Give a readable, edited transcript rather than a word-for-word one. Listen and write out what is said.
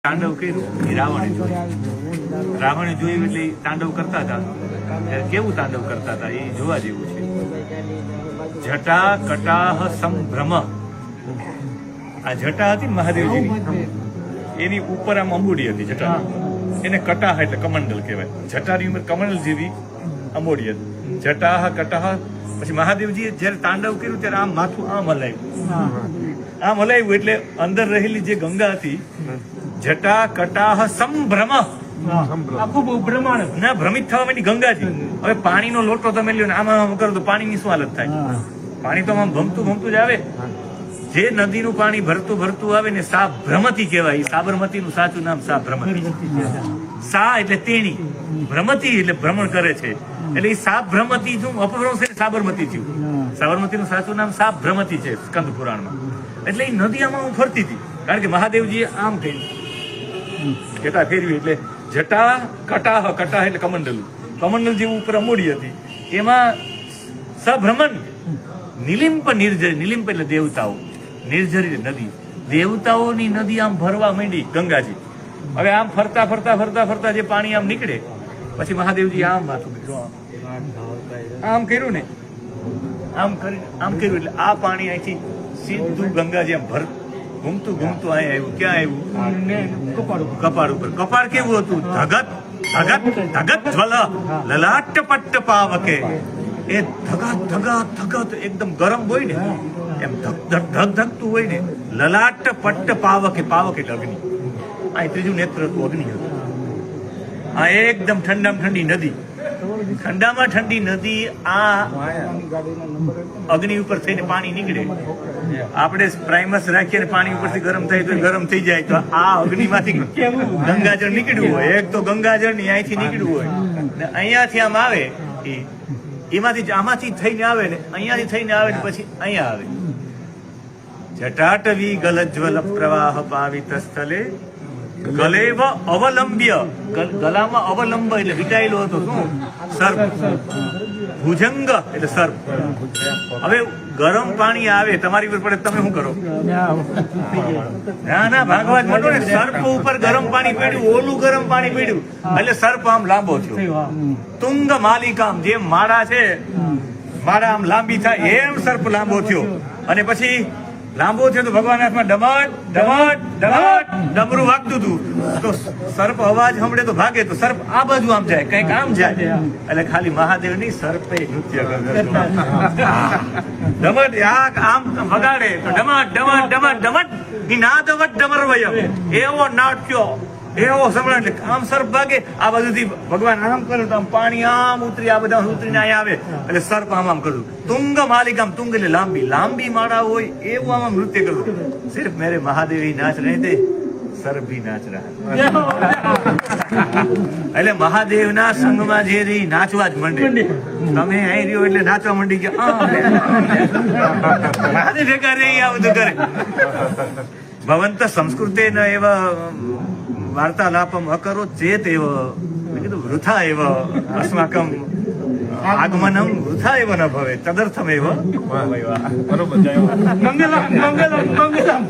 તાંડવ કર્યું એ રાવણે જોયું એટલે તાંડવ કરતા હતા. કેવું તાંડવ કરતા હતા એ જોવા જેવું છે. જટા કટાહ સંભ્રમ, આ જટા હતી મહાદેવજીની, એની ઉપર આમ અંબુડી હતી જટા, એને કટાહ એટલે કમંડલ કહેવાય. જટાની ઉંમર કમંડલ જેવી અંબોડી હતી. જટાહ કટાહ. પછી મહાદેવજીએ જયારે તાંડવ કર્યું ત્યારે આમ માથું આમ હલાવ્યું, આમ હલાવ્યું એટલે અંદર રહેલી જે ગંગા હતી, જટા કટાહ સંભ્રમ, ભ્રમિત થવા માંડી ગંગાજી. હવે પાણીનો લોટો તમે લ્યો ને આમાં કરો તો પાણીની શું હાલત થાય? પાણી તો આમ ભમતું ભમતું જ આવે. જે નદીનું પાણી ભરતું ભરતું આવે ને સા ભ્રમતી કહેવાય. સાબરમતીનું સાચું નામ સા ભ્રમતી. સા એટલે તેણી, ભ્રમતી એટલે ભ્રમણ કરે છે, એટલે એ સા ભ્રમતી શું અપભ્રંશ છે, સાબરમતી થયું. સાબરમતીનું સાચું નામ સા ભ્રમતી છે સ્કંદ પુરાણમાં. એટલે એ નદી આમાં ફરતી હતી, કારણ કે મહાદેવજીએ આમ કહ્યું, જટા ફેરવી એટલે જટા કટાહ, કટાહ એટલે કમંડલ, કમંડલ જેવું ઉપર અમોડી હતી, એમાં સભ્રમણ નિલિંપ નિર્જરી, નિલિંપ એટલે દેવતાઓ, નિર્જરી નદી, દેવતાઓની નદી આમ ભરવા માંડી ગંગાજી. હવે આમ ફરતા ફરતા ફરતા ફરતા જે પાણી આમ નીકળે, પછી મહાદેવજી આમ માથું આમ કર્યું ને, આમ કરી આમ કર્યું એટલે આ પાણી અહીંથી સીધું ગંગાજી આમ ભર ઘૂમતું ઘૂમતું અહીંયા આવ્યું. ક્યાં આવ્યું? કપાળ ઉપર. કપાળ કેવું હતું? ધગત ધગત ધગત જ્વલ લલાટ પટ્ટ પાવકે. એ ધગત ધગત ધગત એકદમ ગરમ હોય ને, એમ ધક ધક ધક ધકતું હોય ને. લલાટ પટ્ટ પાવકે, પાવક એટલે અગ્નિ. આ ત્રીજું નેત્ર હતું, અગ્નિ હતું. આ એકદમ ઠંડામાં ઠંડી નદી, ઠંડામાં ઠંડી નદી. આ અગ્નિ ઉપર થઈને પાણી નીકળે. આપણે પ્રાઇમસ રાખીએ ને પાણી ઉપરથી ગરમ થાય તો ગરમ થઈ જાય, તો આ અગ્નિમાંથી ગંગાજળ નીકળ્યું હોય. એક તો ગંગાજળ ની અહીંથી નીકળ્યું હોય ને અહીંયાથી આમ આવે, એમાંથી આમાંથી થઈને આવે ને અહીંયાથી થઈને આવે ને પછી અહીંયા આવે. જટાટવી ગલજ્વલ પ્રવાહ પાવિત સ્થલે ગલેવ અવલંબ્ય, ગલામાં અવલંબ એટલે વિટાયેલો હતો. શું? સર્પ. ભુજંગ એટલે સર્પ. હવે ગરમ પાણી આવે તમારી ઉપર પડે, તમે શું કરો? ના ના, ભાગવા જ માંડો ને. સર્પ ઉપર ગરમ પાણી પડ્યું, ઓલું ગરમ પાણી પડ્યું એટલે સર્પ આમ લાંબો થયો. તુંગ માલિકામ, જેમ માળા છે, માળા આમ લાંબી થાય એમ સર્પ લાંબો થયો. અને પછી લાંબો થયો તો ભગવાન હાથમાં ડમટ ડમટ ડમટ ડમરું વાગતું હતું. તો સર્પ અવાજ સાંભળે તો ભાગે, તો સર્પ આ બાજુ આમ જાય, કઈક આમ જાય. એટલે ખાલી મહાદેવ ની સર્પે નૃત્ય કરતો. ડમટ આમ વગાડે તો ડમટ ડમટ ડમટ ડમટ નિનાદવટ ડમરવયમ, એવો નાટ્યો એવો સંભળાય. એટલે આમ સર્પ ભાગે, આ બાજુથી ભગવાન આમ કર્યું તો આમ પાણી આમ ઉતરી, આ બધા ઉતરીને અહીંયા આવે એટલે સર્પ આમ આમ કર્યું. તુંગ માલિકામ, તુંગ એટલે લાંબી, લાંબી માળા હોય એવું આમ નૃત્ય કર્યું. સિર્ફ મેરે મહાદેવ નાચ રહે તે, સર્પ ભી નાચ રહા. એટલે મહાદેવના સંગમાં જે નાચવા જ માંડે. તમે અહીં રહ્યો એટલે નાચવા માંડી ગયા, મહાદેવ ભેગા રે આ બધું કરે. ભવંત સંસ્કૃતેન એવા વાર્તાલાપમ અકરો ચેત એવ, મેં કીધું વૃથા એવ અસ્માકમ આગમનમ વૃથા એવ ન ભવે તદર્થમ એવ. બરોબર. મંગલમ મંગલમ મંગલમ.